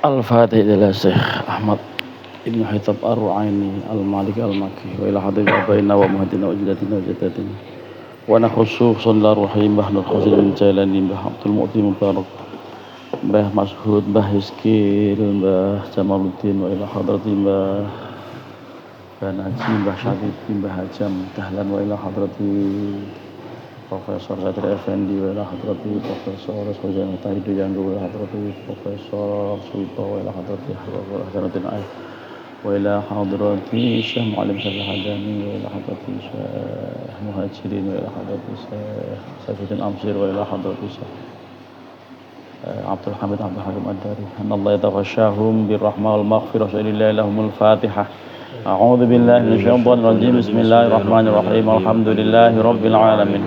Al-Fatih ila Syekh Ahmad Ibn Hitab Ar-Ru'aini Al-Maliki Al-Maki wa ila hadir abaina wa muhadina wa jidatina wa jadatina wa nakhusu sallallahu rahim Mbah Nur Khusil bin Jailani Mbah Abdul Mu'ti Mubarak Mbah Mashhud Mbah Hiskil Mbah Jamaluddin wa ila hadrati Mbah Banaji Mbah Syadid Mbah Hajam Dahlan wa ila hadrati Profesor Satria Effendi wa ila hadrati Profesor Sojan Tahidu Janggu wa ila hadrati Profesor Suito wa ila hadrati Hadratin Aif wa ila hadrati Syekh Mu'alim Syekh Hadani wa ila hadrati Syekh Muhajirin wa ila hadrati Syekh Saifuddin Amsir wa ila hadrati Syekh Abdul Hamid Abdul Hakim Ad-Dari Allah yataghashahum birrahmah wal maghfirah lillahi lahumul fatihah. A'udzu billahi minasyaitonir rajim. Bismillahirrahmanirrahim. Alhamdulillahi rabbil alamin.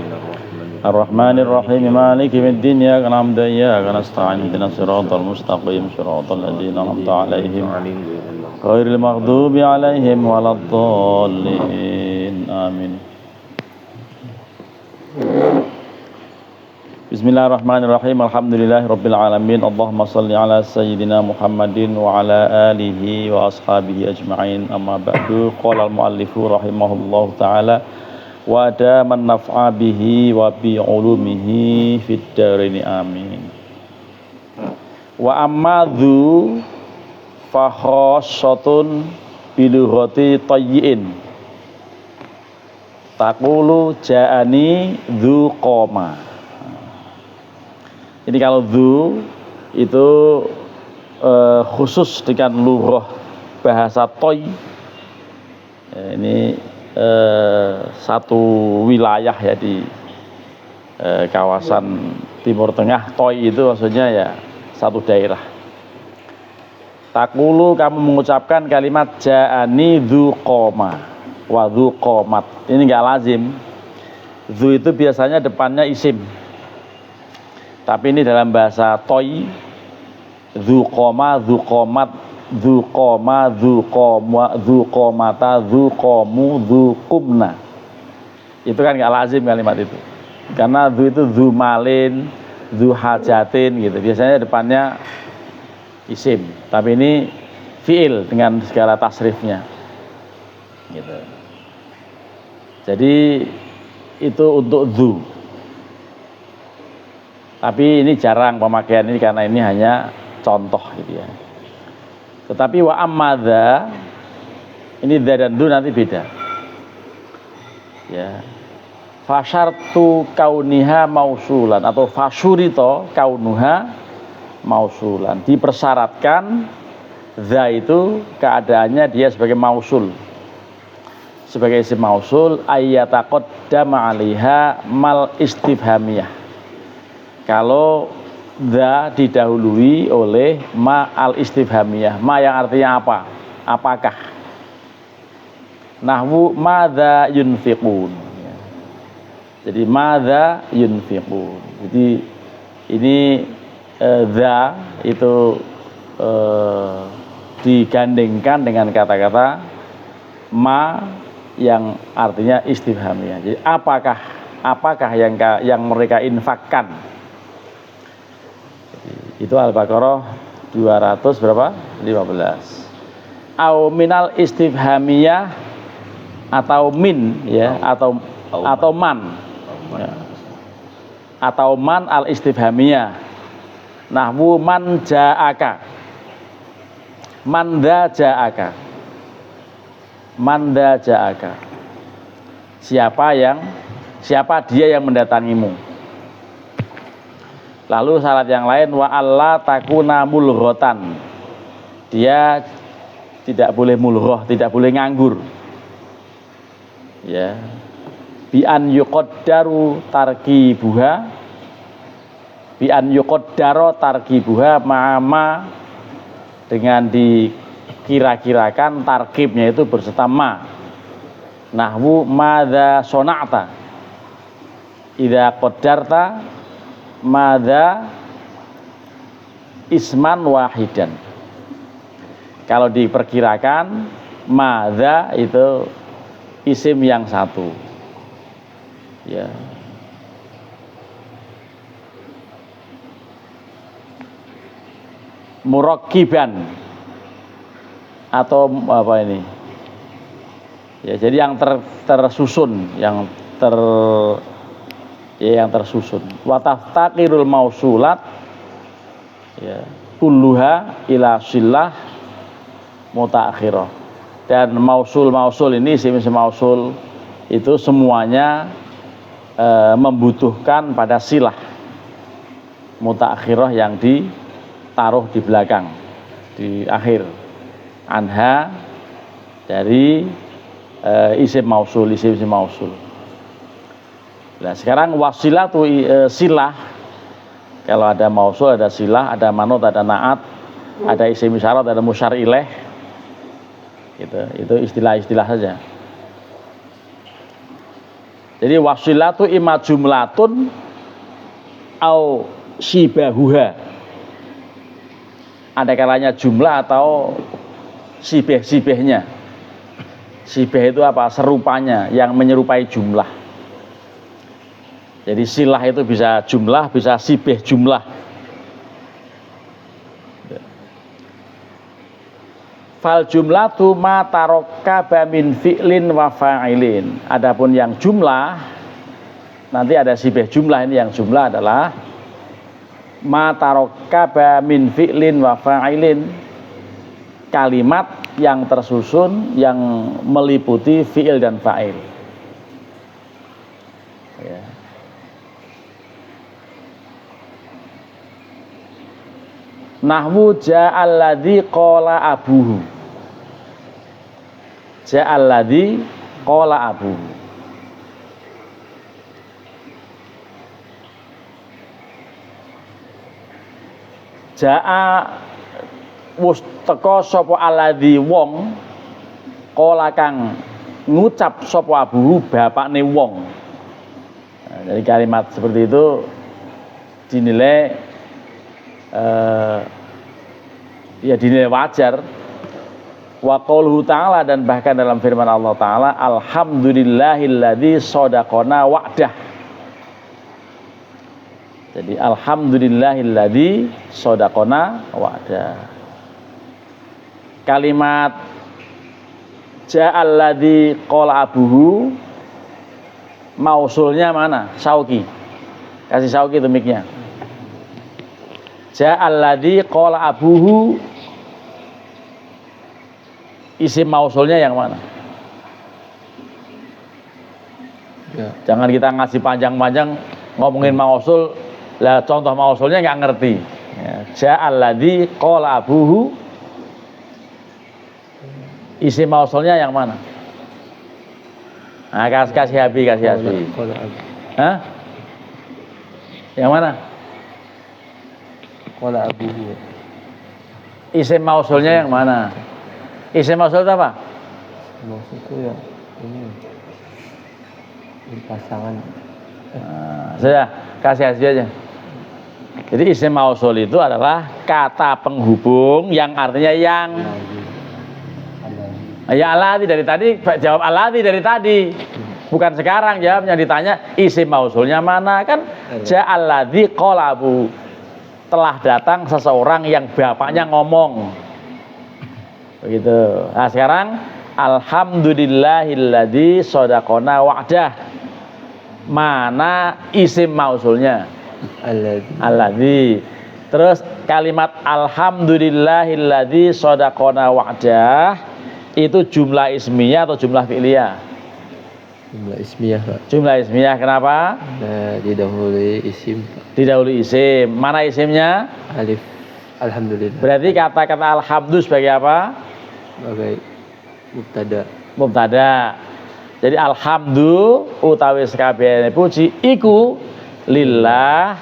Ar-Rahmanir Rahim. Maliki yaumiddin. Iyyaka na'budu wa iyyaka nasta'in. Ihdinas siratal mustaqim. Siratal ladzina an'amta 'alaihim ghairil maghdubi 'alaihim waladdallin. Amin. Bismillahirrahmanirrahim. Alhamdulillahirabbil alamin. Allahumma shalli ala sayyidina Muhammadin wa ala alihi wa ashabihi ajma'in. Amma ba'du. Qala al-muallifu rahimahullahu ta'ala wa adaman naf'a bihi wa bi ulumihi fid dharain amin. Wa amma dzu fa khassatun bi lughati tayyin. Taqulu ja'ani dzu qoma. Ini kalau dzu itu khusus dengan lughah bahasa toy. Ini satu wilayah ya di kawasan Timur Tengah. Toy itu maksudnya ya satu daerah. Takulu kamu mengucapkan kalimat ja'ani dzu qoma wa dzu qomat. Ini enggak lazim. Dzu itu biasanya depannya isim. Tapi ini dalam bahasa toy, dzu qoma, dzu qomat, dzu qoma, dzu qoma, dzu qomata, dzu qomu, dzu qumna. Itu kan enggak lazim kalimat itu. Karena dzu itu dzu malin, dzu hajatin gitu. Biasanya depannya isim. Tapi ini fiil dengan segala tasrifnya. Gitu. Jadi itu untuk dzu. Tapi ini jarang pemakaian ini karena ini hanya contoh gitu ya. Tetapi wa ammadza ini dza dan du nanti beda. Ya. Fasyartu kauniha mausulan atau fasyurito kaunuha mausulan. Dipersyaratkan dza itu keadaannya dia sebagai mausul. Sebagai isim mausul ayyataqaddama 'alaiha mal istifhamiyah. Kalau dza didahului oleh ma al istifhamiyah, ma yang artinya apa? Apakah? Nahwu madza yunfiqun. Jadi madza yunfiqun. Jadi ini dza itu digandengkan dengan kata-kata ma yang artinya istifhamiyah. Jadi apakah yang mereka infakkan? Itu Al-Baqarah 200 berapa? 15. Au minal istifhamiyah atau min ya atau man. Ya. Atau man al istifhamiyah. Nahwu man ja'aka. Man dza ja'aka. Man dza ja'aka. Siapa dia yang mendatangimu? Lalu syarat yang lain wa alla takuna mulghatan. Dia tidak boleh mulghah, tidak boleh nganggur. Ya. Bi an yuqaddaru tarkibuha. Bi an yuqaddara tarkibuha ma'ama dengan dikira-kirakan tarkibnya itu berserta ma. Nahwu madza sona'ta. Idza qaddarta madza isman wahidan. Kalau diperkirakan madza itu isim yang satu. Ya. Murakkiban atau apa ini? Ya, jadi yang tersusun, yang tersusun. Wa taftaqirul mausulat ya, kulluha ila sillah mutaakhirah. Dan mausul ini isim mausul itu semuanya membutuhkan pada silah mutaakhirah yang ditaruh di belakang, di akhir. Anha dari isim mausul. Nah, sekarang wasilah tuh silah. Kalau ada mausul, ada silah, ada manut, ada naat, ada isim isyarat, ada musyar ilaih. Gitu. Itu istilah-istilah saja. Jadi wasilah tuh imma jumlatun au shibahuha. Ada kalanya jumlah atau sibeh-sibehnya. Sibeh itu apa? Serupanya, yang menyerupai jumlah. Jadi silah itu bisa jumlah, bisa sibeh jumlah. Fal jumlatu ma tarokkaba min fi'lin wa fa'ilin. Adapun yang jumlah, nanti ada sibeh jumlah. Ini yang jumlah adalah ma tarokkaba min fi'lin wa fa'ilin. Kalimat yang tersusun yang meliputi fi'il dan fa'il. Ya. Nahwu ja'alladzi qala abuhu. Ja'alladzi qala abuhu. Ja'a wus teka sapa alladzi wong qala kang ngucap sapa abuhu bapakne wong. Nah, dari kalimat seperti itu dinilai ya dinilai wajar. Wa qauluhu ta'ala, dan bahkan dalam firman Allah Ta'ala, alhamdulillahilladzi shadaqana wa'dah. Jadi alhamdulillahilladzi shadaqana wa'dah. Kalimat ja'alladzi qala abuhu mausulnya mana? Syauqi. Kasih Syauqi itu mic-nya. Ja'alladzi qala abuhu, isim mausulnya yang mana? Ya. Jangan kita ngasih panjang-panjang ngomongin mausul, lah contoh mausulnya nggak ngerti. Ya. Ja'alladzi qala abuhu, isim mausulnya yang mana? Nah, kasih Habib. Hah? Yang mana? Qala abuhu. Isim mausulnya yang mana? Isim mausul itu apa? Mausul itu ya ini pasangan. Nah, sudah kasih aja. Jadi isim mausul itu adalah kata penghubung yang artinya yang. Ya alladzi dari tadi, jawab alladzi dari tadi. Bukan sekarang jawabnya, ditanya isim mausulnya mana, kan ja'alladzi qala abu. Telah datang seseorang yang bapaknya ngomong. Begitu. Nah, sekarang alhamdulillahilladzi shadaqana wa'dah. Mana isim mausulnya? Alladzi. Terus kalimat alhamdulillahilladzi shadaqana wa'dah itu jumlah ismiyah atau jumlah fi'liyah? Jumlah ismiyah, Pak. Jumlah ismiyah, kenapa? Nah, didahului isim. Didahului isim. Mana isimnya? Alif. Alhamdulillah. Berarti kata-kata alhamdulillah sebagai apa? Sebagai mubtada. Jadi alhamdulillah utawi sekabehane puji iku lillah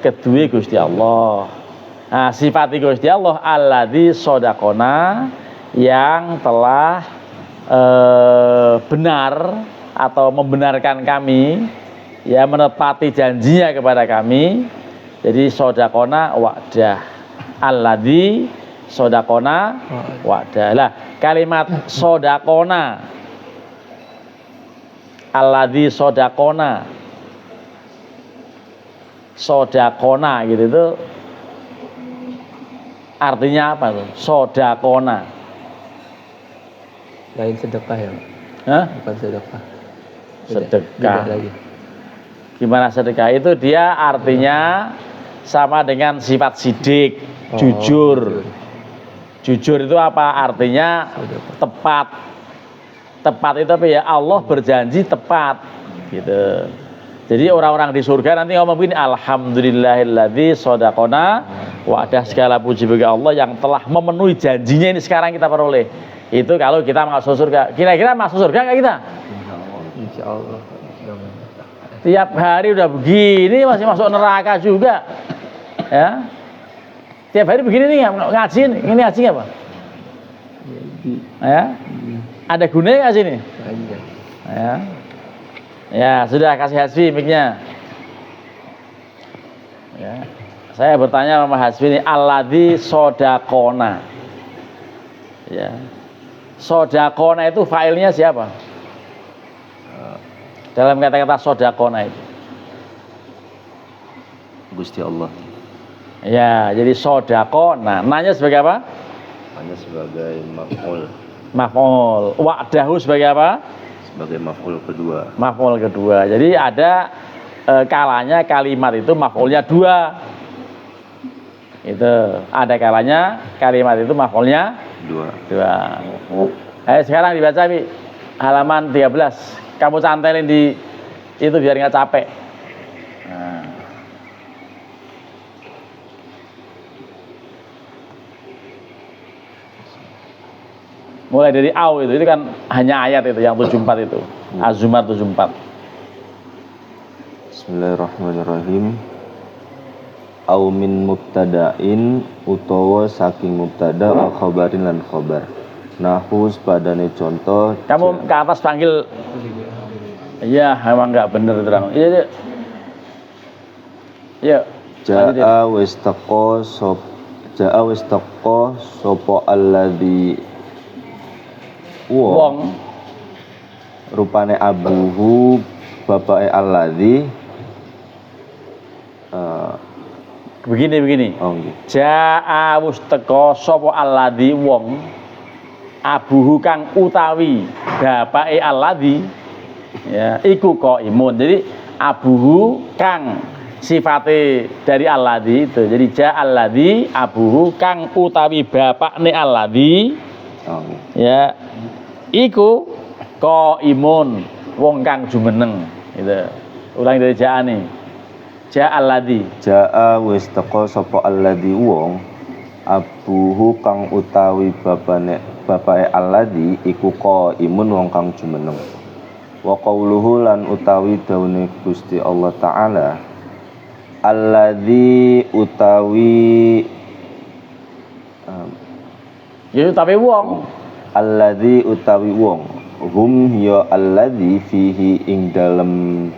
kedue Gusti Allah. Nah, sifat Gusti Allah alladzi shadaqana, yang telah benar atau membenarkan kami, ya, menepati janjinya kepada kami. Jadi shadaqana wa'dah. Alladzi shadaqana wa'dah. Lah, kalimat shadaqana, alladzi shadaqana gitu itu Artinya apa tuh? Sodakona. Lain sedekah ya, Pak? Hah? Bukan sedekah. Sedekah. Beda lagi. Gimana sedekah? Itu dia artinya sama dengan sifat sidik, jujur. Jujur itu apa? Artinya tepat. Tepat itu apa ya? Allah berjanji tepat. Gitu. Jadi orang-orang di surga nanti ngomong begini, alhamdulillahilladzi shodaqona wa'dah, segala puji bagi Allah yang telah memenuhi janjinya ini sekarang kita peroleh. Itu kalau kita masuk surga. Kira-kira masuk surga nggak kita? Insya Allah. Tiap hari udah begini masih masuk neraka juga. Ya. Tiap hari begini nih ngaji, ini ngaji apa? Ya. Ada gunanya nggak sini? Ya. Ya, sudah kasih Hasbi mic-nya. Ya. Saya bertanya sama Hasbi ini, alladzi sodakona. Ya. Sodakona itu failnya siapa? Dalam kata-kata sodakona itu. Gusti Allah. Ya, jadi sodakona. Nanya sebagai apa? Hanya sebagai maf'ul. Maf'ul. Wa'dahu sebagai apa? Sebagai maf'ul kedua. Maf'ul kedua. Jadi ada kalanya kalimat itu maf'ulnya dua. Itu ada kalanya kalimat itu maf'ulnya dua. Ayo sekarang dibaca Bi. Halaman 13. Kamu cantelin di itu biar nggak capek. Nah. Mulai dari au itu kan hanya ayat itu yang 74 itu. Az-Zumar 74. Bismillahirrahmanirrahim. Au min mubtada'in utawa saking mubtada au khabarin lan khabar. Nahu padane contoh. Kamu ke atas panggil. Iya, emang nggak bener terang. Iya. Iya. Ja'a wastaqo sapa alladzi wong rupane abuhu bapake alladzi begini. oh nggih. Ja'a wastaqo sapa alladzi wong abuhu kang utawi bapake alladzi ya iku qaimun. Jadi abuhu kang sifate dari alladzi itu. Jadi ja alladzi abuhu kang utawi bapakne alladzi ya iku qaimun wong kang jumeneng gitu. Ulangi dari ja'ane. Ja alladzi. Ja'a wis teka sapa alladzi wong abuhu kang utawi bapake alladzi iku qaimun wong kang jumeneng. Wa qauluhu lan utawi daune Gusti Allah taala alladzi utawi Ya tapi wong alladzi utawi wong hum ya alladzi fihi ing dalem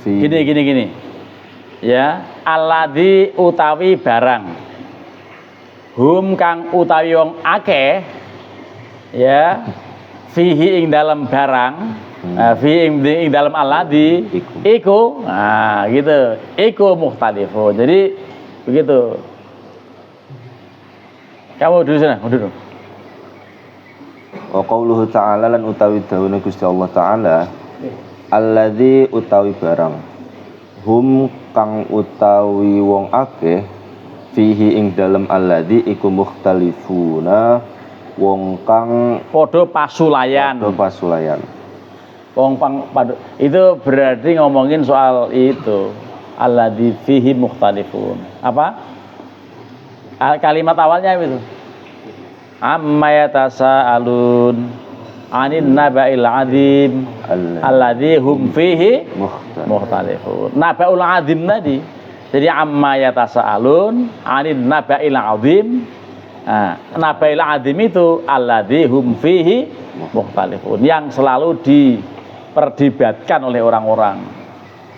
gini ya alladzi utawi barang hum kang utawi wong akeh ya fihi ing dalem barang fi ing dalam alladzi iku nah gitu iku mukhtalifun. Jadi begitu. Kamu dulu sana, duduk. Wa qauluhu ta'ala lan utawi dawuhe Gusti Allah taala alladzi utawi barang hum kang utawi wong akeh fihi ing dalem alladzi iku mukhtalifuna wong kang padha pasulayan. Itu berarti ngomongin soal itu alladzi fihi mukhtalifun. Apa? Kalimat awalnya itu. Amma yatasaalun 'anil naba'il 'adzim alladzi hum fihi mukhtalifun. Naba'ul 'adzim tadi. Jadi amma yatasaalun 'anil naba'il 'adzim. Nah, naba'il 'adzim itu alladzi hum fihi mukhtalifun, yang selalu diperdebatkan oleh orang-orang,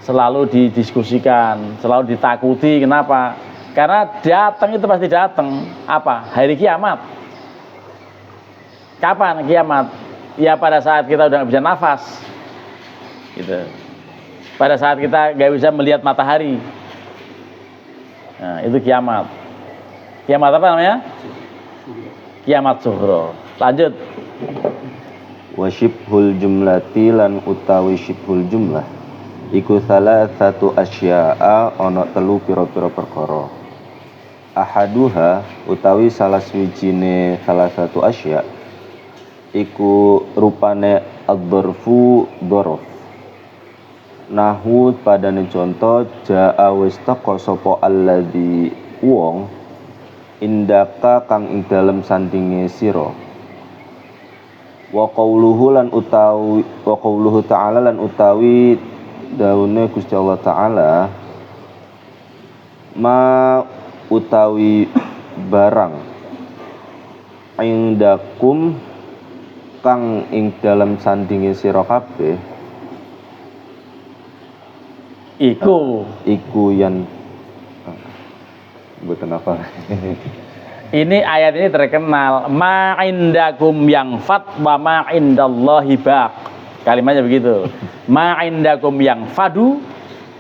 selalu didiskusikan, selalu ditakuti. Kenapa? Karena datang itu pasti datang. Apa? Hari kiamat. Kapan kiamat? Ya pada saat kita udah nggak bisa nafas. Gitu. pada saat kita nggak bisa melihat matahari. Nah, itu kiamat. Kiamat apa namanya? Kiamat sughra. Lanjut. Wa syibhul jumlati lan utawi syibhul jumlah iku salah satu asya'a ana telu pira-pira perkara. Ahaduha utawi salah swijine salah satu asya iku rupane ad-dzarfu dzaraf. Nahu padane contoh jaa wis teka sapa alladzi wong indaka kang ing dalem sandinge sira. Wa qauluhu ta'ala lan utawi daune Gusti Allah taala ma utawi barang indakum kang ing dalam sandinge sira kabeh iku yan mboten apa. Ini ayat ini terkenal, ma indakum yang fat wa ma indallahi baq. Kalimatnya begitu. Ma indakum yang fadu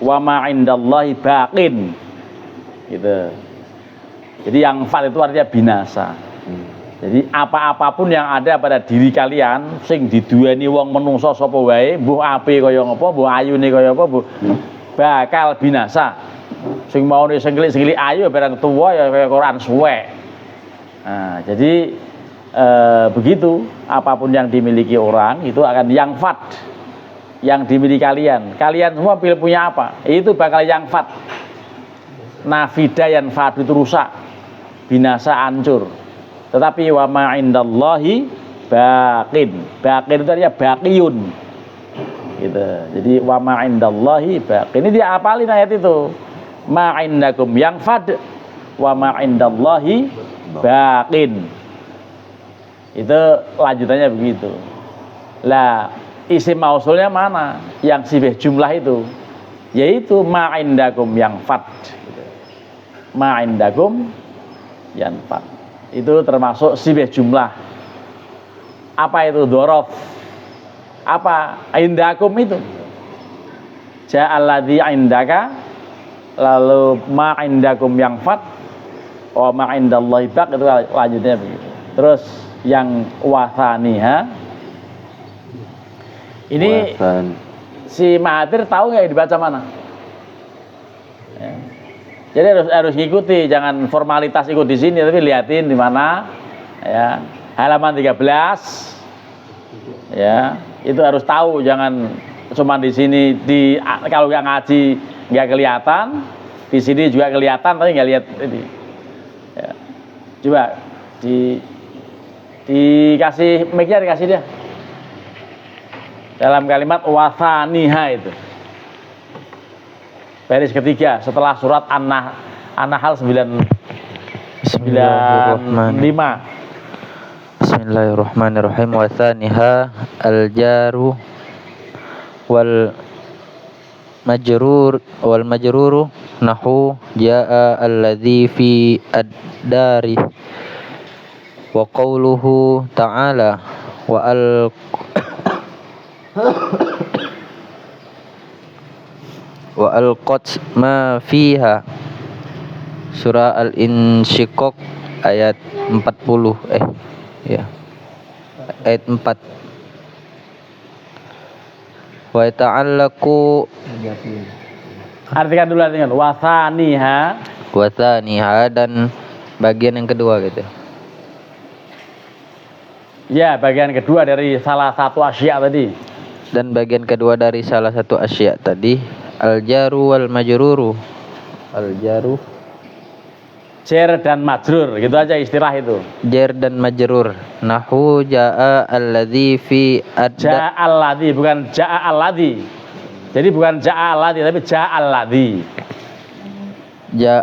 wa ma indallahi baqin. Gitu. Jadi yang fat itu artinya binasa. Jadi apa-apapun yang ada pada diri kalian sing diduweni wong menungso sapa wae, mbuh ape kaya ngapa, mbuh ayune kaya apa, mbuh bakal binasa. Sing maune sengklik-sengklik ayu barang tuwa ya kaya Quran suwek. Nah, jadi begitu apapun yang dimiliki orang itu akan yang fat yang dimiliki kalian semua pilih punya apa itu bakal yang fat nafida yang fat itu rusak binasa hancur tetapi wa ma indallahi baqin itu artinya baqiyun gitu. Jadi wa ma indallahi baqin ini dia apalin ayat itu ma indakum yang fad wa ma indallahi baqin itu lanjutannya begitu lah isim mausulnya mana yang sibih jumlah itu yaitu ma'indakum yang fat ma'indakum yang fat itu termasuk sibih jumlah apa itu dzaraf apa indakum itu ja'alladzi indaka lalu ma'indakum yang fat wa ma indallahi baq itu lanjutnya begitu. Terus yang wasaniha ini si Mahathir tahu nggak dibaca mana? Ya. Jadi harus ngikuti, jangan formalitas ikut di sini tapi liatin di mana ya. Halaman 13 ya, itu harus tahu, jangan cuma di sini kalau nggak ngaji nggak kelihatan, di sini juga kelihatan tapi nggak lihat ini. Ya. Coba dikasih mic-nya dikasih dia. Dalam kalimat wasaniha itu. Baris ketiga setelah surat An-Nahl 95. Bismillahirrahmanirrahim. Wasaniha al-jaru wal majruru nahu jaa alladzi fi ad-dari wa qawluhu ta'ala wa alqat ma fiha surah al-insyiqaq ayat 40 ayat 4 wa ta'allaku artikan dulu wasaniha dan bagian yang kedua gitu ya, bagian kedua dari salah satu asya tadi dan bagian kedua dari salah satu asya tadi al-jaru wal majruru al-jaru jar dan majrur gitu aja istilah itu jar dan majrur nahu jaa alladzi fi jaa alladzi bukan jaa alladzi jadi bukan jaa alladzi tapi jaa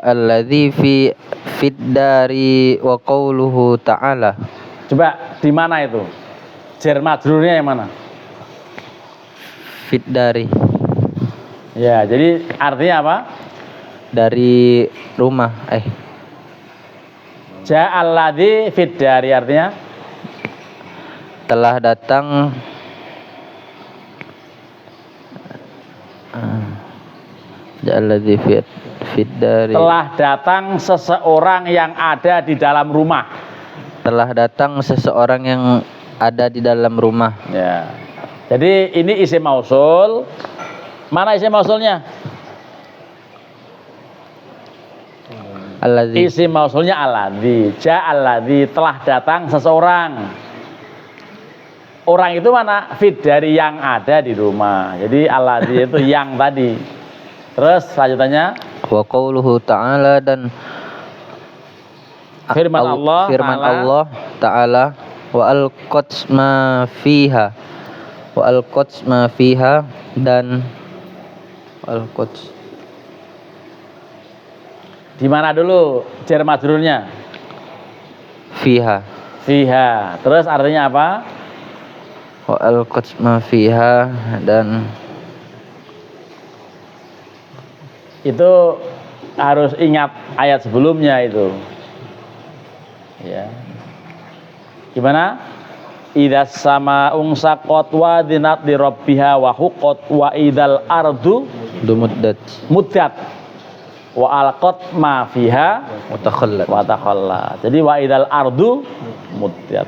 alladzi fi fiddari wa qawluhu ta'ala. Coba di mana itu jar majrurnya yang mana? Fiddari ya, jadi artinya apa? Dari rumah Ja'alladzi fiddari artinya telah datang Alladzi fid dari. Telah datang seseorang yang ada di dalam rumah. Telah datang seseorang yang ada di dalam rumah. Ya. Jadi ini isim mausul. Mana isim mausulnya? Alladzi. Isim mausulnya alladzi. Alladzi, telah datang seseorang. Orang itu mana? Fit dari yang ada di rumah. Jadi alladzi itu yang tadi. Terus selanjutnya Wa qauluhu ta'ala, dan firman Allah Ta'ala wa alqat ma fiha dan alqat di mana dulu jar majrurnya? Fiha. Terus artinya apa? Wa alqat ma fiha, dan itu harus ingat ayat sebelumnya itu. Ya. Gimana? Idza sama'un saqat wa dinat li rabbiha wa huqqat wa idzal ardu muddat wa alqat ma fiha wa takhallat. Jadi wa idzal ardu muddat.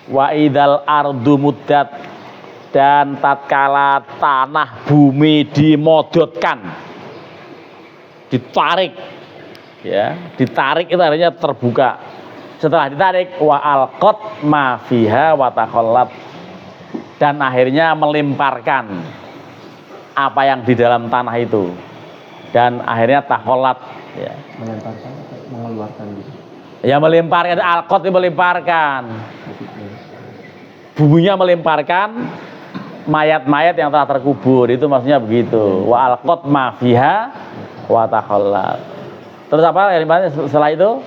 Wa idzal ardu muddat, dan tatkala tanah bumi dimodotkan, ditarik, ya, ditarik itu artinya terbuka. Setelah ditarik, wa alqat ma fiha wa takhallat, dan akhirnya melemparkan apa yang di dalam tanah itu, dan akhirnya takhallat, ya. Melemparkan, mengeluarkan gitu. Ya, melemparkan, alqat itu melemparkan. Buminya melemparkan mayat-mayat yang telah terkubur, itu maksudnya begitu. Wa alqat ma fiha wa takhallat. Terus apa yang setelah itu?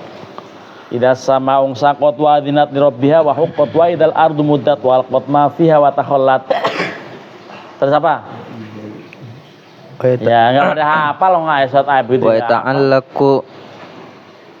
Idza sama'un saqat wa adzinat li rabbiha wa huqqat wa idzal ardu muddat wa alqat ma fiha wa takhallat. Terus apa? Ya, enggak pada hafal loh ayat begitu. Wa ta'allaqu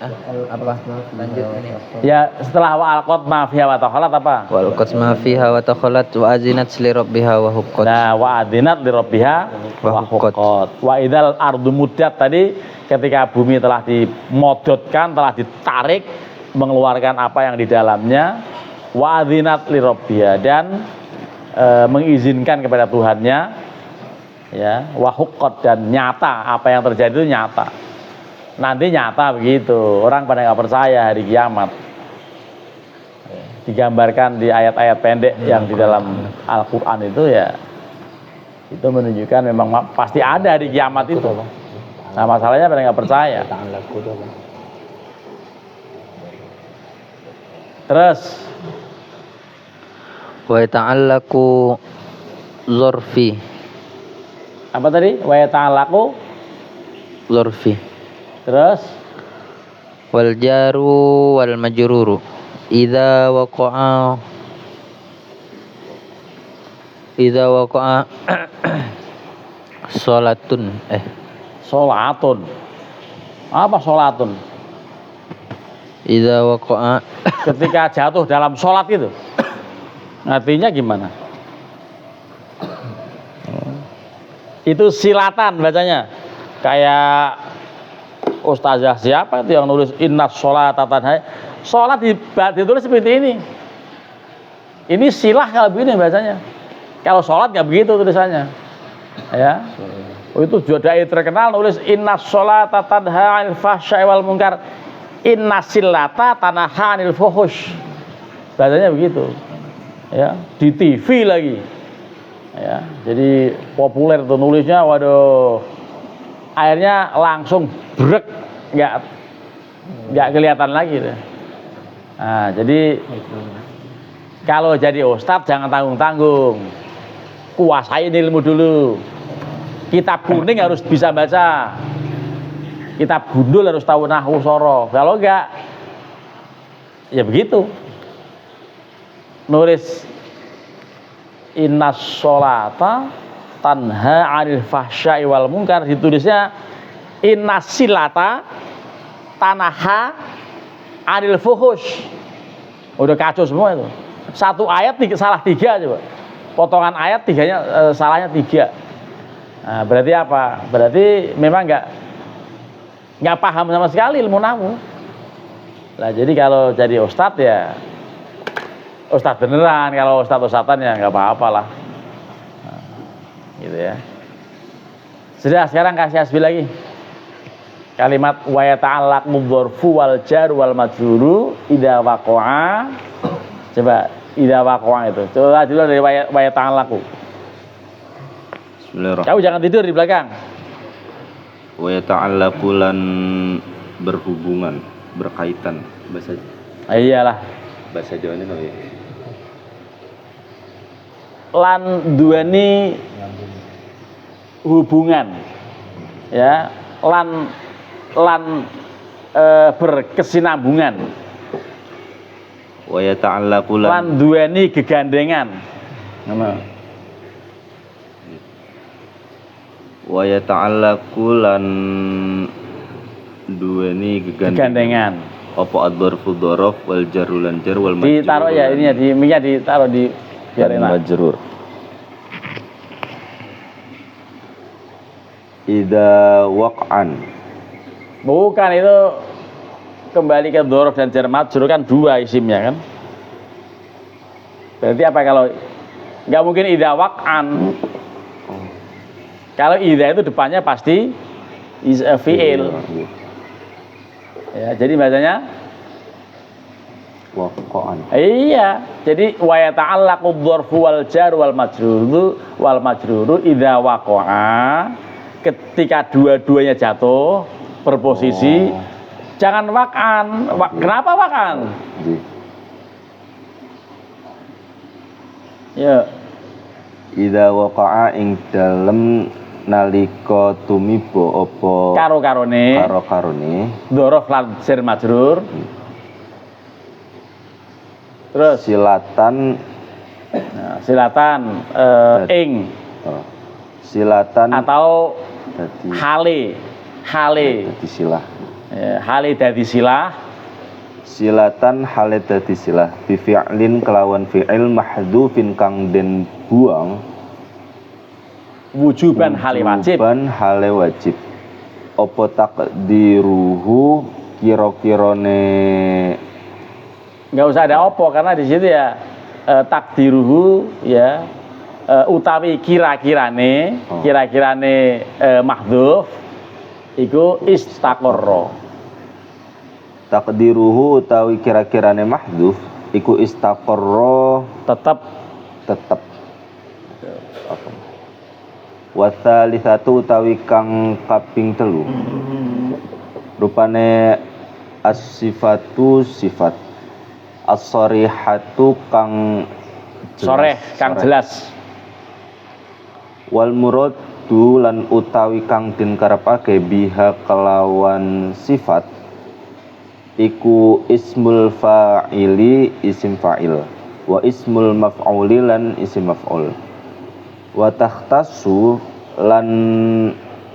apa? Lanjut ini. Ya, setelah wa alqat ma fiha wa takhallat apa? Wa alqat ma fiha wa takhallat wa azinat li rabbiha wa huqqat. Nah, wa adzinat li rabbiha wa huqqat. Wa idzal ardu muddat tadi ketika bumi telah dimodotkan, telah ditarik, mengeluarkan apa yang di dalamnya. Wa adzinat li rabbiha, dan mengizinkan kepada Tuhannya, ya, wa huqqat, dan nyata apa yang terjadi itu nyata. Nanti nyata begitu, orang pada nggak percaya hari kiamat. Digambarkan di ayat-ayat pendek yang di dalam Al-Quran itu, ya, itu menunjukkan memang pasti ada hari kiamat itu. Nah, masalahnya pada nggak percaya. Terus Wa ta'allaqu zorfi. apa tadi? Wa ta'allaqu Zorfi. Terus Wal jaru wal majruru idza waqa'a sholatun sholatun. Apa sholatun? idza waqa'a Ketika jatuh dalam sholat itu, artinya gimana? Itu silatan bacanya. Kayak ustazah siapa itu yang nulis inna sholata tanha. Sholat ditulis seperti ini. Ini silah kalau begini bacanya. Kalau sholat nggak begitu tulisannya. Ya. Itu juga dai terkenal nulis inna sholata tanha 'anil fahsya'i wal munkar. Inna silata tanha 'anil fuhush. Bacanya begitu. Ya, di TV lagi. Ya, jadi populer tuh nulisnya, waduh. Akhirnya langsung brek, nggak kelihatan lagi deh. Nah, jadi kalau jadi ustadz jangan tanggung-tanggung, kuasain ilmu dulu. Kitab kuning harus bisa baca, kitab gundul harus tahu nahwu sorof. Kalau enggak, ya begitu. Nulis innas sholata tanha 'anil fahsya'i wal munkar, ditulisnya innas silata tanaha 'anil fuhush. Udah kacau semua itu. Satu ayat salah 3 coba. Potongan ayat salahnya 3. Nah, berarti apa? Berarti memang nggak paham sama sekali ilmu nahwu. Lah jadi kalau jadi ustadz ya ustadz beneran, kalau ustadz-ustadzan ya nggak apa-apa lah. Nah, gitu ya. Sudah, sekarang kasih hasbi lagi. Kalimat wa yata'allaq mudhorfu wal jar wal majruru idza waqa'a. Coba idza waqa'a itu. Coba dulu dari wa yata'allaqu. Kau jangan tidur di belakang. Wa yata'allaqu lan berhubungan, berkaitan bahasa. Iyalah. Bahasa Jawa ini ya. Lan duweni hubungan. Ya, lan berkesinambungan. Wa yata'allaqu lan duweni gegandengan. Ngono. Wa yata'allaqu lan duweni gegandengan. Apa ad-dzarfu dzaraf wal jarru lan jar wal majrur. Ditaruh ya ininya di mic-nya ditaruh di biar enak. Majrur. Idza waq'an. Bukan, itu kembali ke dzaraf dan jar majrur kan dua isimnya kan. Berarti apa kalau nggak mungkin idza waq'an. Kalau idza itu depannya pasti is a fi'il. Ya, jadi bahasanya waqa'an. Iya, jadi wa yata'allaqu dzarfu wal jar wal majruru idza waqa'a, ketika dua-duanya jatuh berposisi jangan waq'an. Kenapa waq'an? Ya. Idza waqa'a ing dalem nalika tumiba apa Karo-karone dzaraf lan jar majrur. Terus silatan ing silatan atau dadi dadi silah. Ya, hale dadi silah. Silatan hale dadi silah bi fi'lin kelawan fi'il mahdhufin kang den buang wujuban hale wajib. Apa takdiruhu kira-kirane nggak usah ada opo karena di situ ya takdiruhu ya utawi kira-kirane mahdhuf iku istaqarra. Takdiruhu utawi kira-kirane mahdhuf iku istaqarra tetap apa wa tsalitsatu utawi kang kaping 3 rupane as-sifatu sifat as-sharihatu kang soreh kang jelas wal muradu lan utawi kang den karepake biha kelawan sifat iku ismul fa'ili isim fa'il wa ismul maf'uli lan isim maf'ul wa takhtassu lan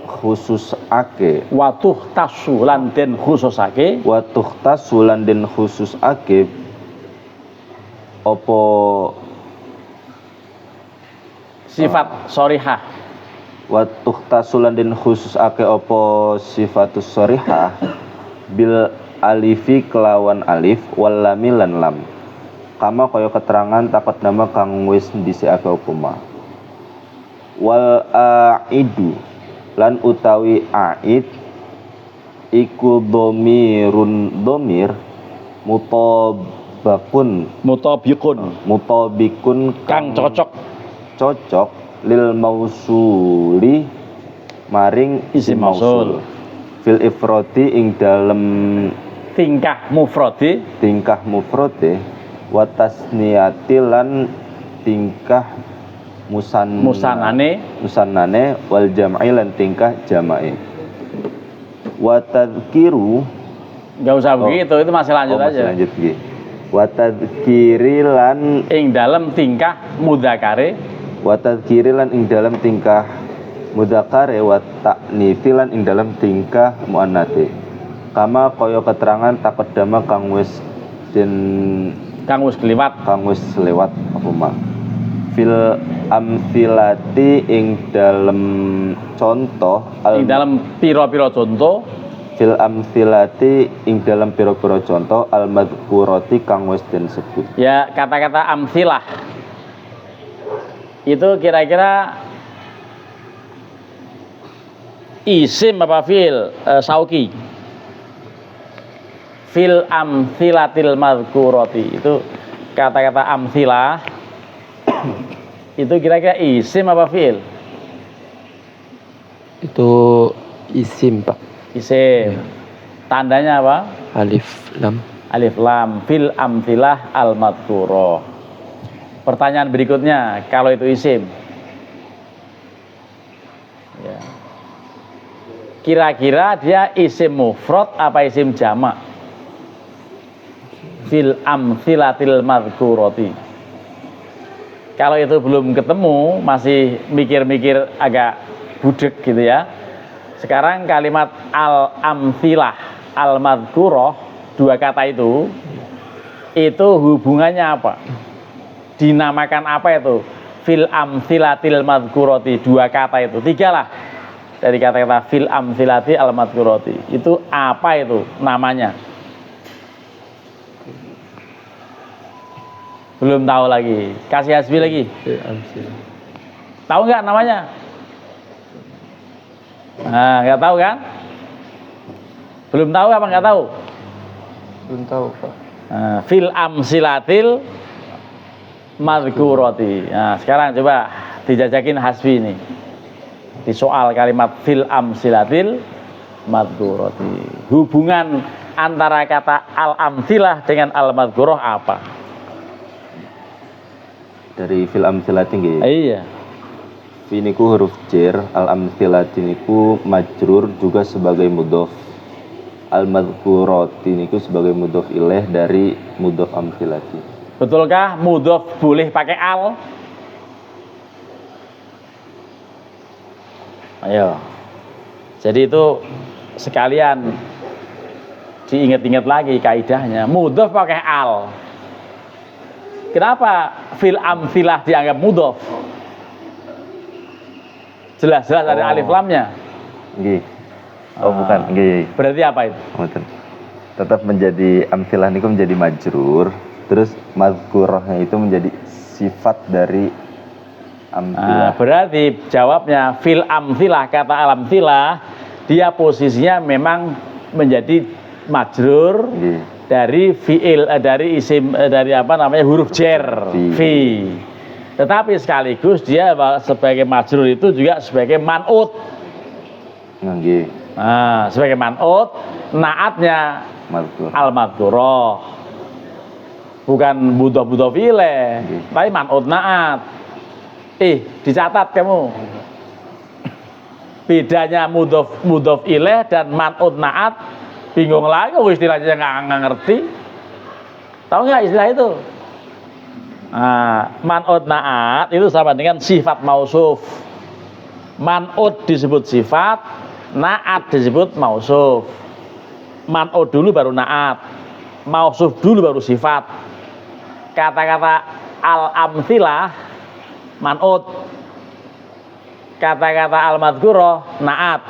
khususake wa tuhtassu lan den khususake apa sifat sharihah wa tuhtassu lan den khususake apa sifatus sharihah bil alifi kelawan alif wal lam lan lam kama kaya keterangan takut nama kang wis ndhisikake apa ma wal aidu lan utawi aid iku dhamirun dhamir mutabikun kang cocok lil mausuli maring isim mausul fil ifradi ing dalem tingkah mufrade wa tasniyati lan tingkah musanane wal jam'i lan tingkah jama'i wa tadhkiru enggak usah begitu itu masih lanjut aja nggih wa tadhkiri lan ing dalem tingkah mudzakkare wa ta'nitsi lan ing dalem tingkah muannatse kama kaya keterangan taqaddama kang wis lewat apa ma fil amthilati ing dalam contoh Ing dalam pira-pira contoh fil amthilati ing dalam pira-pira contoh al madhkurati kang wis den sebut. ya kata-kata amsilah itu kira-kira isim apa fiil? Sauki. Fil amsilatil madhkurati itu kata-kata amsilah itu kira-kira isim apa fiil? Itu isim, Pak. Isim. Tandanya apa? Alif lam. Alif lam fil amsilah al madhkurah. Pertanyaan berikutnya, kalau itu isim, ya. Kira-kira dia isim mufrad apa isim jamak? Fil amsilatil madhkurati. Kalau itu belum ketemu, masih mikir-mikir agak budek gitu ya. Sekarang kalimat al amsilah al madhkurah, dua kata itu hubungannya apa? Dinamakan apa itu? Fil amsilatil madhkurati, dua kata itu, tiga lah dari kata-kata fil amsilati al madhkurati. Itu apa itu namanya? Belum tahu lagi. Kasih Hasbi lagi. Tahu nggak namanya? Nah, nggak tahu kan? Belum tahu apa nggak tahu? Belum tahu, Pak. Nah, fil amsilatil madhkurati. Nah, sekarang coba dijajakin Hasbi ini. Di soal kalimat fil amsilatil madhkurati. Hubungan antara kata al amsilah dengan al madhkurah apa? Dari fil amthilati nggih. Iya. Fi niku huruf jar, al amthilati niku majrur juga sebagai mudhof. Al madhkurati niku sebagai mudhof ilaih dari mudhof amthilati. Betulkah mudhof boleh pakai al? Ayo. Jadi itu sekalian diingat-ingat lagi kaidahnya. Mudhof pakai al. Kenapa fil amsilah dianggap mudhof? Jelas-jelas ada alif lamnya. Nggih. Oh, bukan, nggih. Berarti apa itu? Mboten. Tetap menjadi amsilah niku menjadi majrur, terus mazkurahnya itu menjadi sifat dari amsilah. Berarti jawabnya fil amsilah, kata al amsilah dia posisinya memang menjadi majrur. Nggih. Dari fiil, dari isim, dari apa namanya huruf jar, fi. Tetapi sekaligus dia sebagai majrur itu juga sebagai man'ut. Nggih. Nah, sebagai man'ut, naatnya al madhkurah. Bukan mudhof ilaih, tapi man'ut naat. Dicatat kamu. Bedanya mudhof ilaih dan man'ut naat. Bingung lagi, istilahnya nggak ngerti. Tahu nggak istilah itu? Man'ut na'at itu sama dengan sifat mausuf. Man'ut disebut sifat, na'at disebut mausuf. Man'ut dulu baru na'at, mausuf dulu baru sifat. Kata-kata al-amsilah man'ut, kata-kata al-madhkurah na'at,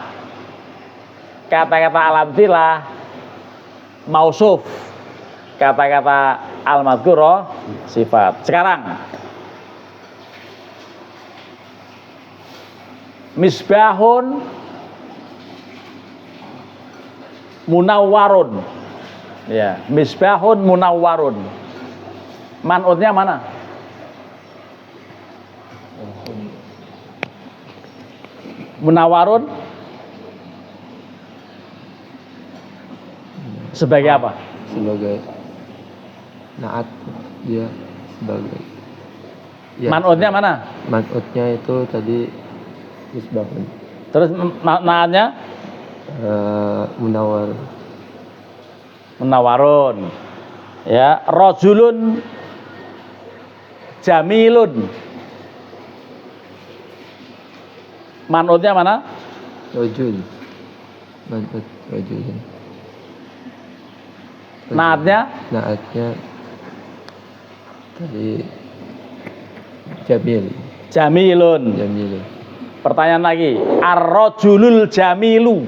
kata-kata al-amsilah mausuf, kata-kata al-madhkurah sifat. Sekarang misbahun munawwarun. Ya, misbahun munawwarun. Man'utnya mana? Munawwarun sebagai apa? Sebagai naat, dia sebagai ya, man'utnya mana? Man'utnya itu tadi misbahun. Terus naatnya? Munawwar. Munawwarun. Ya, rajulun jamilun. Man'utnya mana? Rajul. Man'ut rajulun. Naatnya? Naatnya tadi Jamil. Jamilun. Jamil. Pertanyaan lagi, ar-rajulul jamilu.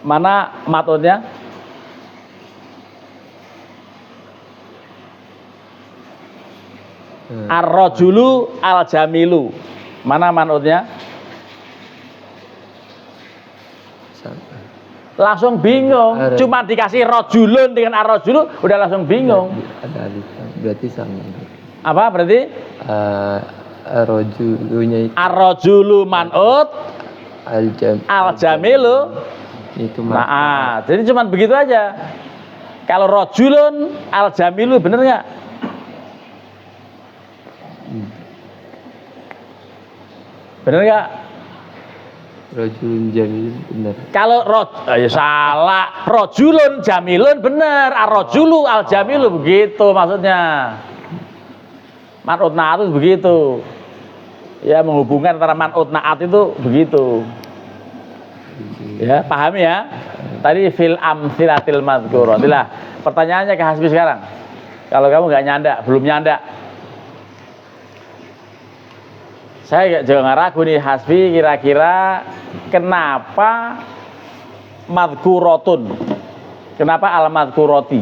Mana matutnya? Ar-rajulu al-jamilu. Mana manutnya? Langsung bingung. Cuma dikasih rajulun dengan ar-rajulu udah langsung bingung. Ada alif. Berarti sama. Apa berarti? Ar-rajulunya itu Ar-rajulu manut, al-jamilu itu nah, jadi cuma begitu aja. Kalau rajulun al-jamilu bener nggak? Bener nggak? rajulun jamil benar. Kalau ya salah. Rajulun jamilun bener. Ar-rajulu al-jamilu begitu maksudnya. Man'ut na'at itu begitu. Ya menghubungkan antara man'ut na'at itu begitu. Ya pahami ya. Tadi fil amsilatil madhkurah. Itulah pertanyaannya ke Hasbi sekarang. Kalau kamu nggak nyanda, belum nyanda. Saya juga nggak ragu nih Hasbi, kira-kira kenapa madhkuratun? Kenapa al madhkurati?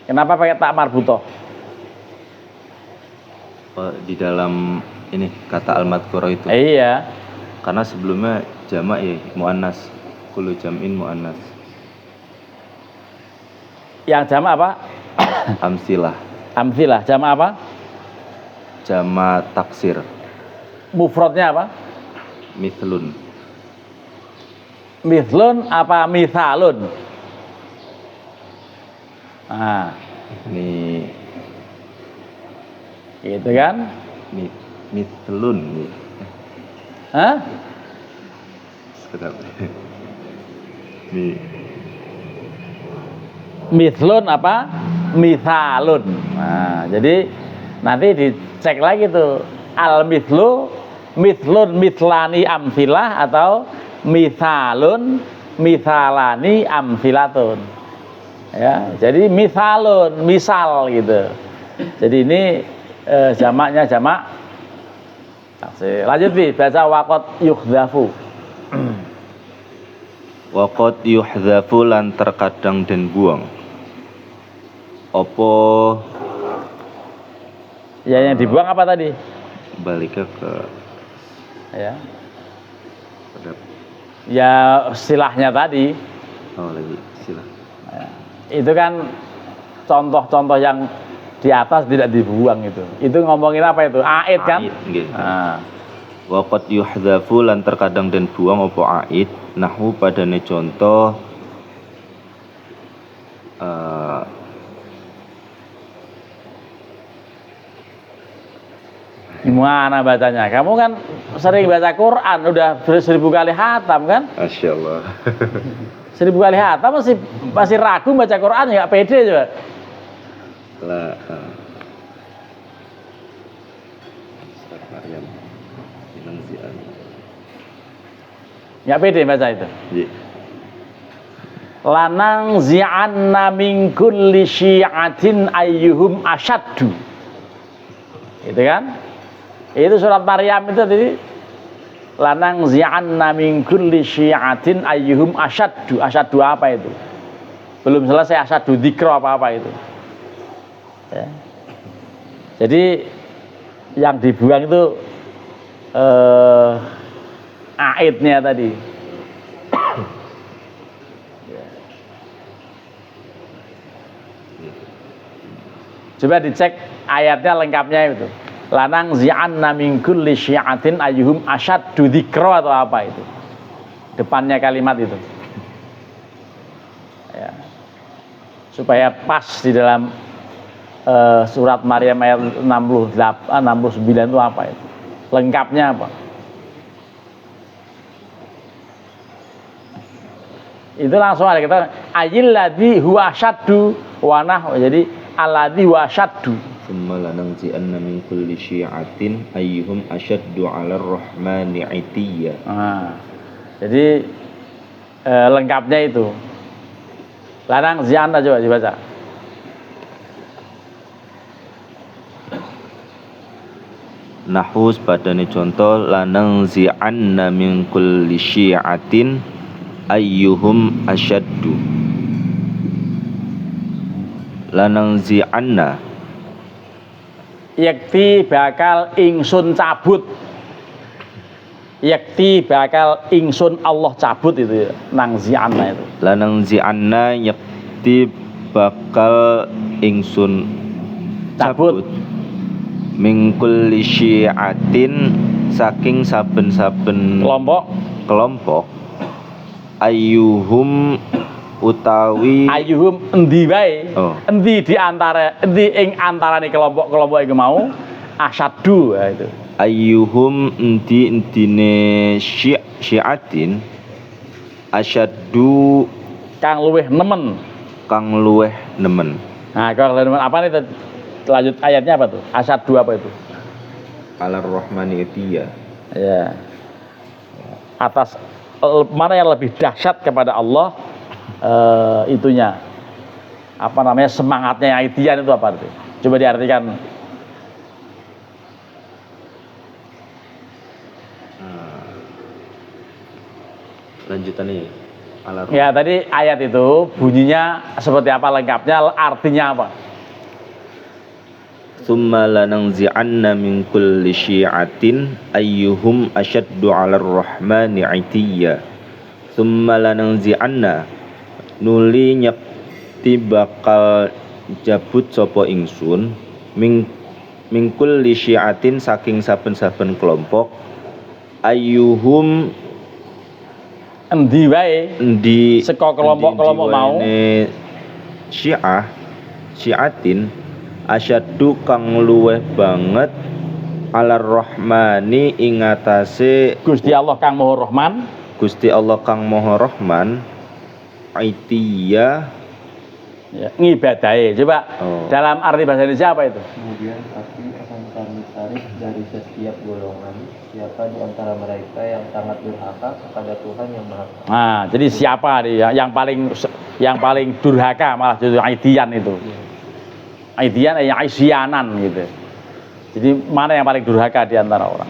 Kenapa pakai tak marbutoh? Di dalam ini kata al madhkurah itu. Iya. Karena sebelumnya jamak ya muannas. Kullu jam'in muannas. Yang jamak apa? Amsilah. Amsilah. Jamak apa? Jamak taksir. Mufradnya apa? Mithlun. Mithlun apa mithalun? Nah, Ini gitu kan? mithlun. Hah? Sekedar. Ini Mithlun apa? Mithalun. Nah, jadi nanti dicek lagi tuh al mithlu, mithlun, mithlani, amsilah atau mithalun, mithalani, amsilatun. Ya, jadi mithalun, misal gitu. Jadi ini jamaknya jamak taksir. Lanjut Bi, baca waqad yuhdhafu. waqad yuhdhafu lan terkadang den buang. Apa Ya yang dibuang apa tadi? baliknya ke Ya. pada Ya silahnya tadi. lagi sila. Ya. Itu kan contoh-contoh yang di atas tidak dibuang itu. Itu ngomongin apa itu? Aid kan? Aid, nggih. Nah. Waqad yuhdhafu lan terkadang den buang apa aid nahwu padane contoh Gimana bacanya? Kamu kan sering baca Quran, udah 1000 kali hatam kan? Masya Allah. 1000 kali hatam masih ragu baca Quran, nggak pede coba. Lah Surat Maryam Inanzi'an. Nggak pede baca itu. Iya. Lanang zi'anna min kulli syi'atin ayyuhum asyaddu. Itu kan? Itu surat Maryam itu tadi. Lanang zi'anna min kulli syi'atin ayyuhum asyaddu. Asyaddu apa itu? Belum selesai asyaddu dzikra apa-apa itu. Ya. Jadi yang dibuang itu aidnya tadi. Coba dicek ayatnya lengkapnya itu. Lanang zi'anna min kulli syi'atin ayyuhum asyaddu dzikra atau apa itu. Depannya kalimat itu. Ya. Supaya pas di dalam surat Maryam ayat 69 itu apa itu? Lengkapnya apa? Itu langsung ada kita ayil ladzi huwa asyaddu wa nah. Jadi alladzi huwa asyaddu. Summa lananzi'anna min kulli syi'atin ayyuhum asyaddu 'alar rahmani 'itiyya. Nah, jadi lengkapnya itu. Lanang zi'anna coba dibaca. Nahu sepadane contoh lanang zi'anna min kulli syi'atin ayyuhum asyaddu. Lanang zi'anna yakti bakal ingsun cabut. Yakti bakal ingsun Allah cabut itu ya, nang zi'anna itu. Lanang zi'anna yakti bakal ingsun cabut min kulli syi'atin saking saben-saben kelompok ayyuhum utawi Ayyuhum endi wae. Oh. Endi ing antarane kelompok-kelompok iku mau asyaddu ya itu. ayyuhum endine syi'atin asyaddu Kang luweh nemen. Nah, kalau nemen apa nih? Lanjut ayatnya apa tuh? Asyaddu apa itu? alar rahmani itiya. Ya. Atas mana yang lebih dahsyat kepada Allah itunya. Apa namanya? Semangatnya itian itu apa itu? Coba diartikan. Lanjutannya alar. Ya, tadi ayat itu bunyinya seperti apa lengkapnya, artinya apa? Tsumma lananzi'anna min kulli syi'atin ayyuhum asyaddu 'alar rahmani 'itiyya. Tsumma lananzi'anna nuli nyekti bakal jabut sapa ingsun min kulli syi'atin saking saben-saben kelompok ayyuhum Endi wae endi saka kelompok-kelompok mau syi'atin asyaddu kang luweh banget alar rahmani ing atase Gusti Allah kang Maha Rahman. Gusti Allah kang Maha Rahman aitiya Ya, ngibadahe. Coba dalam arti bahasa Indonesia apa itu? Kemudian api akan kami tarik dari setiap golongan siapa di antara mereka yang sangat durhaka kepada Tuhan yang Maha Esa. Nah, jadi siapa dia yang paling durhaka malah jadi aidian itu. Aidian yang isyanan gitu. Jadi mana yang paling durhaka di antara orang?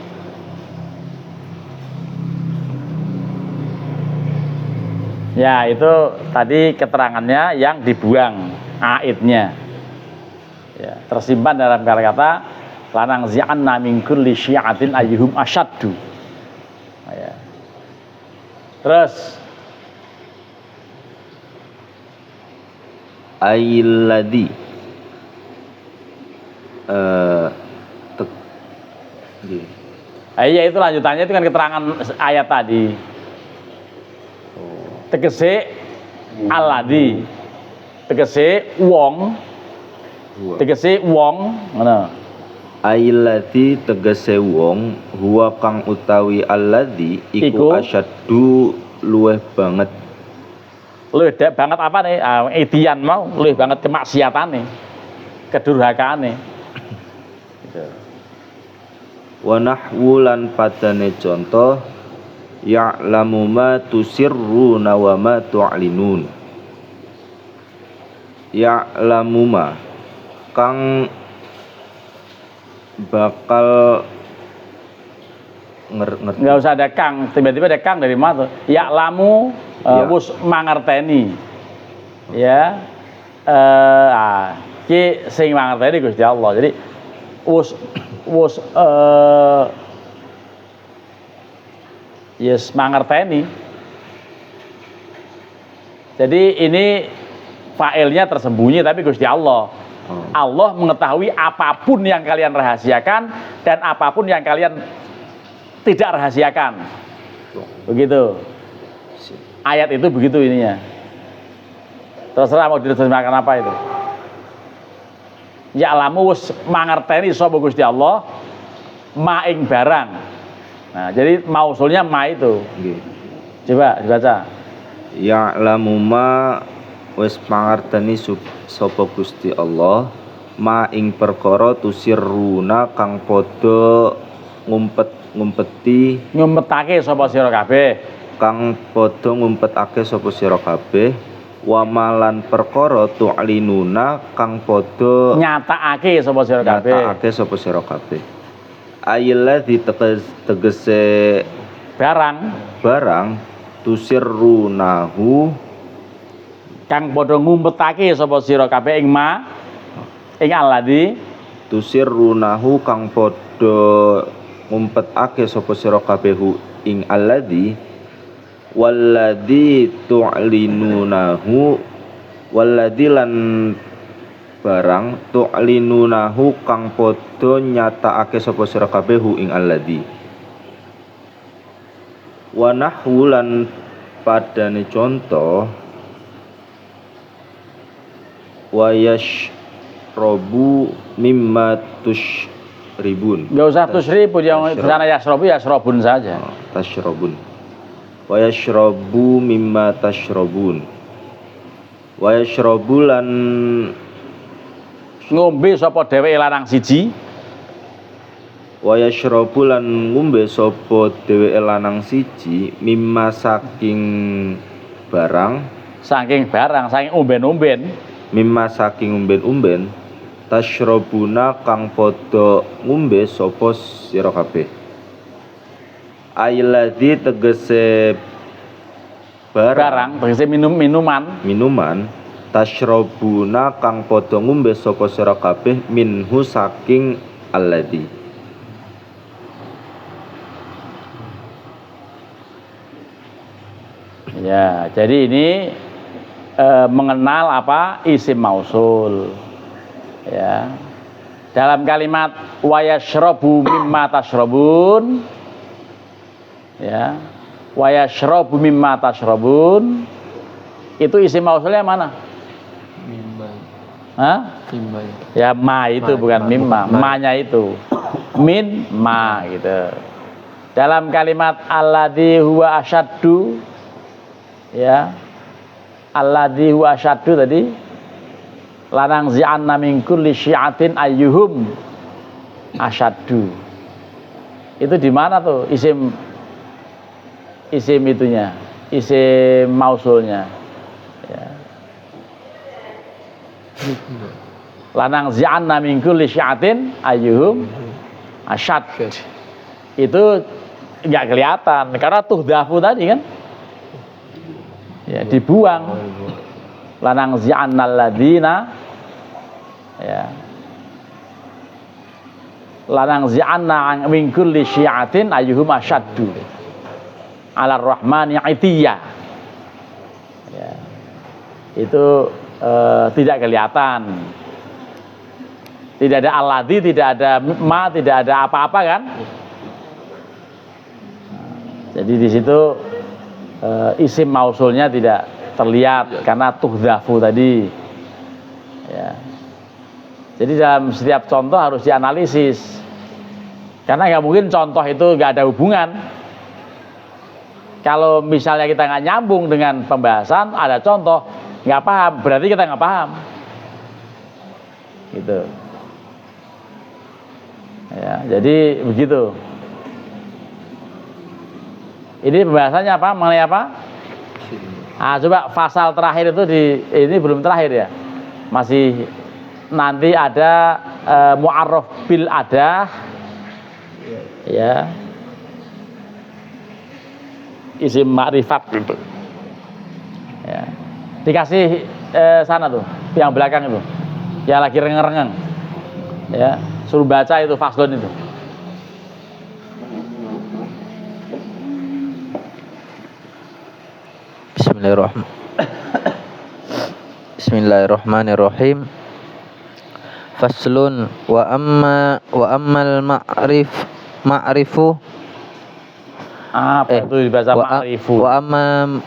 Ya, itu tadi keterangannya yang dibuang aidnya. Ya, tersimpan dalam kata-kata lanang zi'anna min kulli syi'atin ayyuhum asyaddu. Ya. Terus ailladzi ya itu lanjutannya itu kan keterangan ayat tadi. Tegese alladzi. Tegese wong. Tegese wong, ngono. ailladzi tegese wong huwa kang utawi alladzi iku asyaddu luweh banget. Luwih banget apa nih? Idian mau luwih banget kemaksiatane. Kedurhakaane. Gitu. Wa nahwu lan padane contoh ya'lamu ma tusirruna wa ma tu'linun. Ya'lamu ma kang bakal ngerti. Nggak usah ada kang, tiba-tiba ada kang dari mana tuh? Ya'lamu wus mangerteni. Ya. Ki sing mangerteni Gusti Allah. Jadi wus yes mangerteni. Jadi ini failnya tersembunyi tapi Gusti Allah. Allah mengetahui apapun yang kalian rahasiakan dan apapun yang kalian tidak rahasiakan. Begitu. Ayat itu begitu ininya. Terserah mau diterjemahkan apa itu. Ya'lamu wis mangerteni sapa Gusti Allah ma ing barang. Nah, jadi mausulnya ma itu. Coba dibaca. Ya'lamu ma wis mangerteni sapa Gusti Allah ma ing perkara tusirruna kang padha ngumpetake sapa sira kabeh. Kang padha ngumpetake sapa sira kabeh wa malan perkara tu'linuna kang padha nyatakake sapa sira kabeh. Nyatakake sapa sira kabeh. Ailladzi tegese barang tusirrunahu kang padha ngumpetake sapa sira kabeh ing ma ing alladzi tusirrunahu kang padha ngumpetake sapa sira kabeh ing alladzi walladzi tu'linunahu walladzi lan barang tu'linunahu kang padha nyatakake sapa sira kabeh ing alladzi wa nahwu lan padane contoh wa yashrabu mimma tushribun. Enggak usah tusribun, yang sana yashrabun saja. Tashrabun. Wa yashrabu mimma tashrabun. Wa yashrabu lan ngombe sapa dheweke lanang siji. Wa yashrabu lan ngombe sapa dheweke lanang siji mimma saking barang saking umben-umben mimma saking umben-umben tasyrabuna kang padha ngombe sapa sira kabeh ailladzi tegese barang tegese minuman tasyrabuna kang padha ngombe sapa sira kabeh minhu saking alladzi. Ya, jadi ini mengenal apa isim mausul. Ya. Dalam kalimat wa yashrabu mimma tashrabun. Ya. Wa yashrabu mimma tashrabun. Itu isim mausulnya mana? Mimma. Hah? Mimma. Ya ma itu bukan mimma, ma-nya itu. Min ma gitu. Dalam kalimat alladzi huwa asyaddu, ya, alladzi huwa asyaddu tadi lanang zi'anna min kulli syi'atin ayyuhum asyaddu. Itu di mana tuh isim itunya, isim mausulnya, ya. Lanang zi'anna min kulli syi'atin ayyuhum asyad. Itu enggak kelihatan karena tuhdafu tadi kan, ya, dibuang. Lanang zi'annal ladzina, ya, lanang zi'anna min kulli syi'atin ayyuhum asyaddu ala rahmani itiyya, ya. Itu tidak kelihatan, tidak ada alladzi, tidak ada ma, tidak ada apa-apa kan. Jadi di situ isim mausulnya tidak terlihat karena tuhdafu tadi, ya. Jadi dalam setiap contoh harus dianalisis karena nggak mungkin contoh itu nggak ada hubungan. Kalau misalnya kita nggak nyambung dengan pembahasan, ada contoh nggak paham, berarti kita nggak paham, gitu. Ya, jadi begitu. Ini pembahasannya apa? Mengenai apa? Coba pasal terakhir itu ini belum terakhir ya, masih nanti ada mu'arraf bil adah, ya, isim ma'rifat gitu, ya. Dikasih sana tuh, yang belakang itu, yang lagi rengeng-rengeng, ya, suruh baca itu faslon itu. Bismillahirrahmanirrahim. Faslun wa ammal ma'rifu apa itu dibaca ma'rifu? Wa amma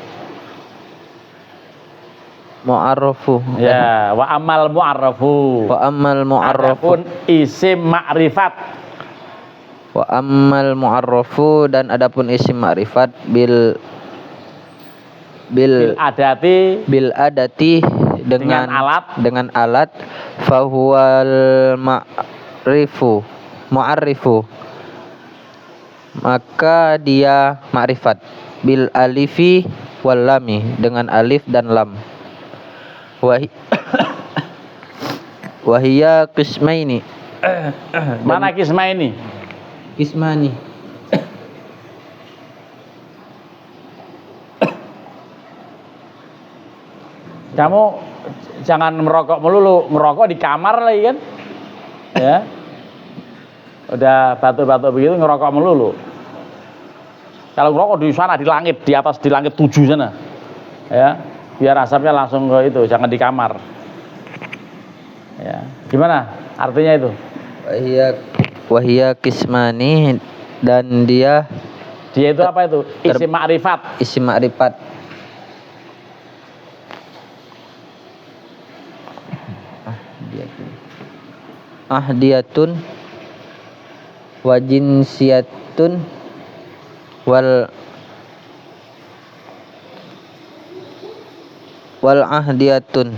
mu'arrafu. Ya, wa amal mu'arrafu. Wa ammal mu'arrafu Adapun isim ma'rifat. Wa ammal mu'arrafu dan adapun isim ma'rifat bil adati dengan alat fahuwal mu'arrifu maka dia ma'rifat bil alifi wal lami dengan alif dan lam wahiyya qismaini. Mana qismaini? Kismani. Kamu jangan merokok melulu, ngerokok di kamar lagi kan, ya. Udah batuk-batuk begitu ngerokok melulu. Kalau ngerokok di sana di langit, di atas di langit 7 sana, ya, biar asapnya langsung ke itu, jangan di kamar. Ya, gimana artinya itu? Wahia kismani, dan dia itu apa itu? Isim ma'rifat. isim ma'rifat. Ahdiyatun wa jinsiyatun wal ahdiyatu.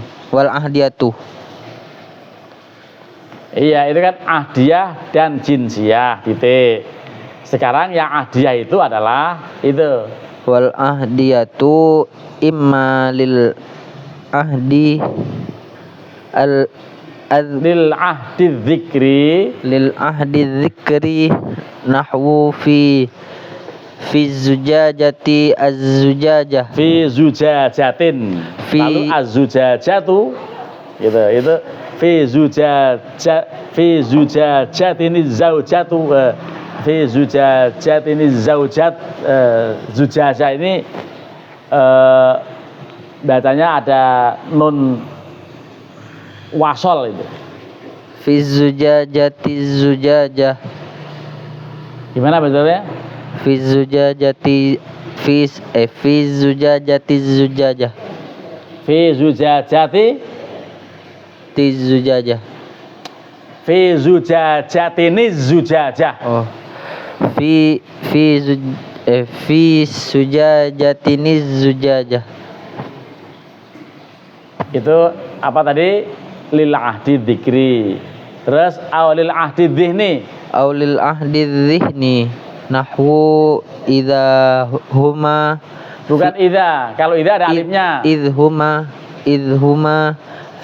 Iya, itu kan ahdiyah dan jinsiyah, titik. Sekarang yang ahdiyah itu adalah itu. Wal ahdiyatu imma lil ahdi Lil ahdi dzikri nahwu fi zujajati az-zujajah fi zujajatin. Lalu az-zujajatu itu fi zujajatin zaujatu fi zujajatin zaujat. Zujajah ini bacanya ada nun wasol itu. fi zujajati zujajah. Gimana betulnya? fi zujajati zujajah. Fi zujajati zujajah. fi zujajatiniz zujajah. Oh. fi sujajatiniz zujajah. Itu apa tadi? Lil ahdi dzikri. Terus awlil ahdi dzihni. Aulil ahdi dzihni nahwu idza huma. Bukan idza. Kalau idza ada alifnya. Idhuma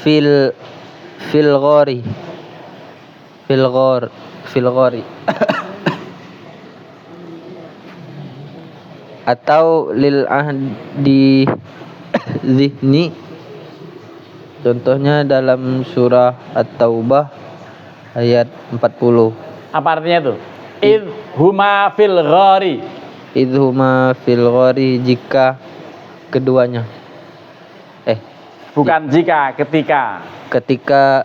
fil ghori. Atau lil ahdi dzihni. Contohnya dalam surah At-Taubah ayat 40. Apa artinya itu? Idhuma fil ghari. Idhuma fil ghari, jika keduanya. Bukan jika, ketika. Ketika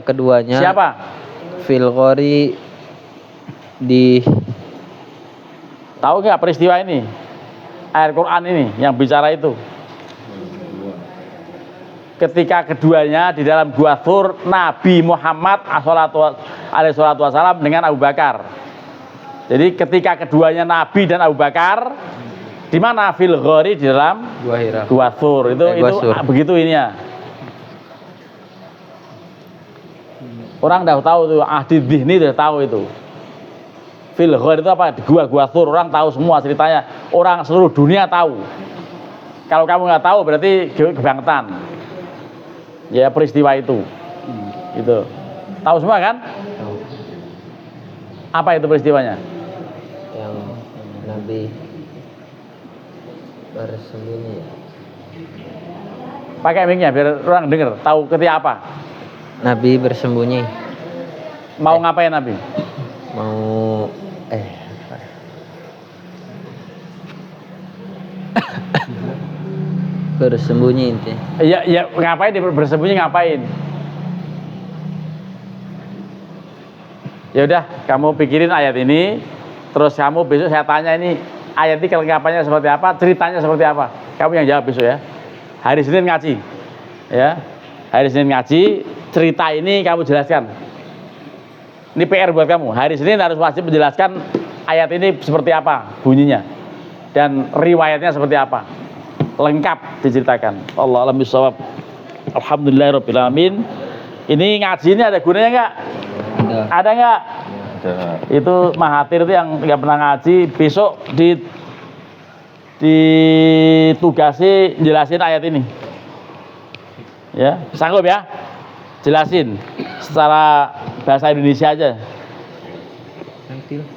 keduanya. Siapa? Fil ghari, di. Tahu nggak peristiwa ini? Ayat Quran ini yang bicara itu. Ketika keduanya di dalam gua Thur, Nabi Muhammad alaihi salatu wasallam dengan Abu Bakar. Jadi ketika keduanya Nabi dan Abu Bakar di mana? Fil ghori, di dalam gua Thur. Itu begitu ininya. Orang udah tahu tuh, ahdi dzihni udah tahu itu. Fil ghor itu apa? Di gua Thur, orang tahu semua ceritanya. Orang seluruh dunia tahu. Kalau kamu nggak tahu berarti kebangetan. Ya peristiwa itu. Itu. Tahu semua kan? Tahu. Apa itu peristiwanya? Yang Nabi bersembunyi. Pakai mic-nya biar orang dengar, tahu ketika apa? Nabi bersembunyi. Mau ngapain Nabi? Mau bersembunyi intinya. Ya ngapain dia bersembunyi, ngapain? Ya udah, kamu pikirin ayat ini, terus kamu besok saya tanya ini ayat ini kelengkapannya seperti apa, ceritanya seperti apa. Kamu yang jawab besok ya. Hari Senin ngaji. Ya. Hari Senin ngaji, cerita ini kamu jelaskan. Ini PR buat kamu. Hari Senin harus wajib menjelaskan ayat ini seperti apa bunyinya dan riwayatnya seperti apa. Lengkap diceritakan. Allah alam bisawab. Alhamdulillahirabbil alamin. Ini ngaji ini ada gunanya enggak? Ada enggak? Ada. Itu Mahathir itu yang enggak pernah ngaji, besok ditugasi jelasin ayat ini. Ya, sanggup ya? Jelasin secara bahasa Indonesia aja. Nanti